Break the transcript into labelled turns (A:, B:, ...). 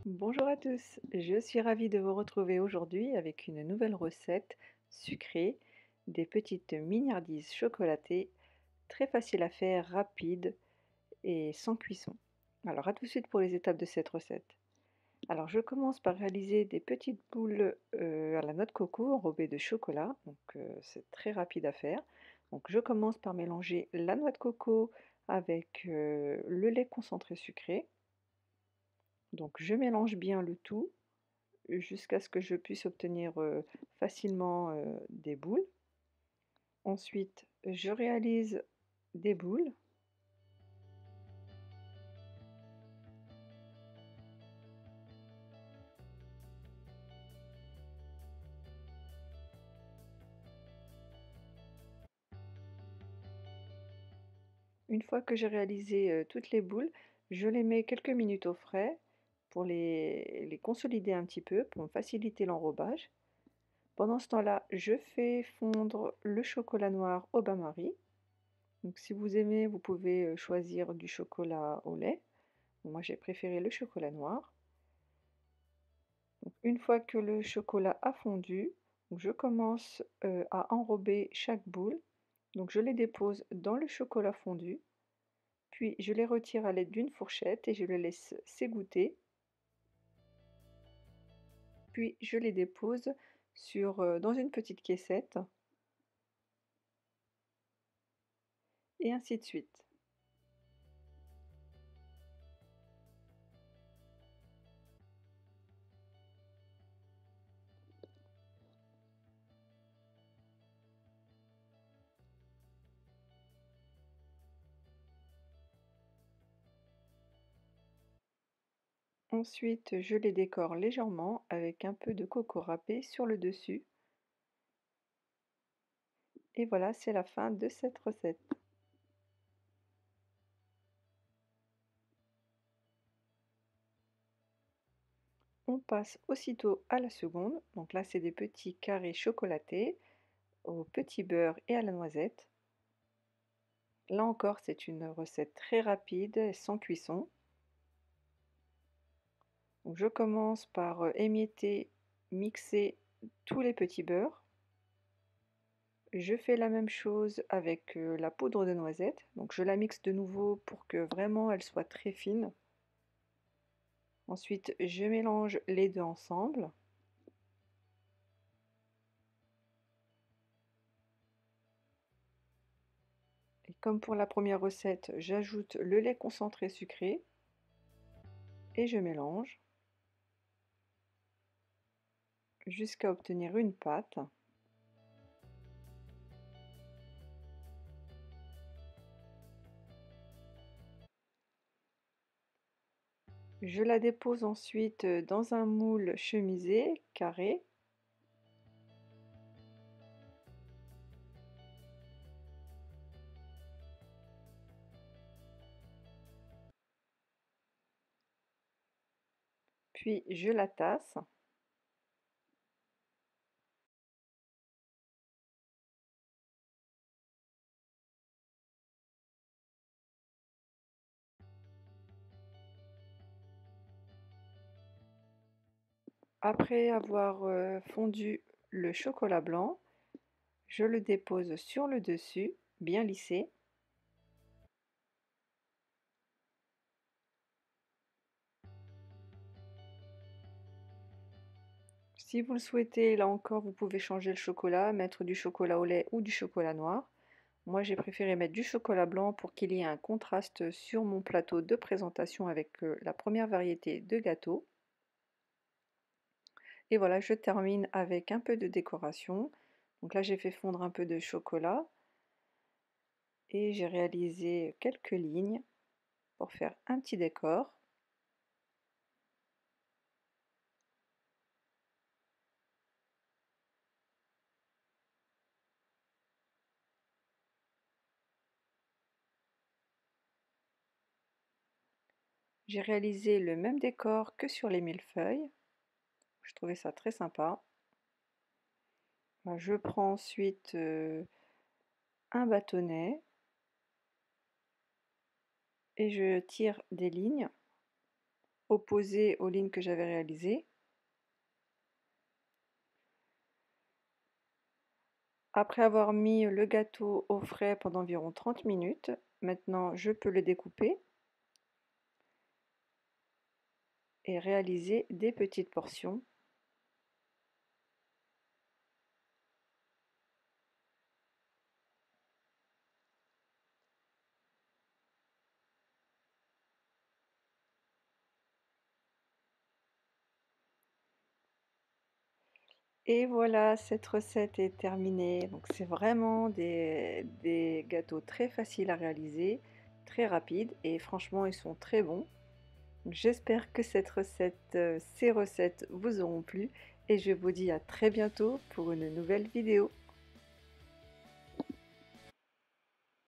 A: Bonjour à tous, je suis ravie de vous retrouver aujourd'hui avec une nouvelle recette sucrée, des petites mignardises chocolatées, très facile à faire, rapide et sans cuisson. Alors à tout de suite pour les étapes de cette recette. Alors je commence par réaliser des petites boules à la noix de coco enrobées de chocolat, donc c'est très rapide à faire. Donc je commence par mélanger la noix de coco avec le lait concentré sucré. Donc je mélange bien le tout jusqu'à ce que je puisse obtenir facilement des boules. Ensuite, je réalise des boules. Une fois que j'ai réalisé toutes les boules, je les mets quelques minutes au frais pour les consolider un petit peu, pour me faciliter l'enrobage. Pendant ce temps-là, je fais fondre le chocolat noir au bain-marie. Donc si vous aimez, vous pouvez choisir du chocolat au lait. Moi, j'ai préféré le chocolat noir. Donc, une fois que le chocolat a fondu, je commence à enrober chaque boule. Donc je les dépose dans le chocolat fondu, puis je les retire à l'aide d'une fourchette et je les laisse s'égoutter. Puis je les dépose dans une petite caissette et ainsi de suite. Ensuite, je les décore légèrement avec un peu de coco râpé sur le dessus. Et voilà, c'est la fin de cette recette. On passe aussitôt à la seconde. Donc là, c'est des petits carrés chocolatés au petit beurre et à la noisette. Là encore, c'est une recette très rapide et sans cuisson. Donc je commence par émietter, mixer tous les petits beurres. Je fais la même chose avec la poudre de noisette. Donc je la mixe de nouveau pour que vraiment elle soit très fine. Ensuite, je mélange les deux ensemble. Et comme pour la première recette, j'ajoute le lait concentré sucré et je mélange jusqu'à obtenir une pâte. Je la dépose ensuite dans un moule chemisé carré. Puis je la tasse. Après avoir fondu le chocolat blanc, je le dépose sur le dessus, bien lissé. Si vous le souhaitez, là encore, vous pouvez changer le chocolat, mettre du chocolat au lait ou du chocolat noir. Moi, j'ai préféré mettre du chocolat blanc pour qu'il y ait un contraste sur mon plateau de présentation avec la première variété de gâteau. Et voilà, je termine avec un peu de décoration. Donc là, j'ai fait fondre un peu de chocolat et j'ai réalisé quelques lignes pour faire un petit décor. J'ai réalisé le même décor que sur les millefeuilles. Je trouvais ça très sympa. Je prends ensuite un bâtonnet et je tire des lignes opposées aux lignes que j'avais réalisées. Après avoir mis le gâteau au frais pendant environ 30 minutes, maintenant je peux le découper et réaliser des petites portions. Et voilà, cette recette est terminée. Donc c'est vraiment des gâteaux très faciles à réaliser, très rapides et franchement ils sont très bons. J'espère que ces recettes vous auront plu et je vous dis à très bientôt pour une nouvelle vidéo.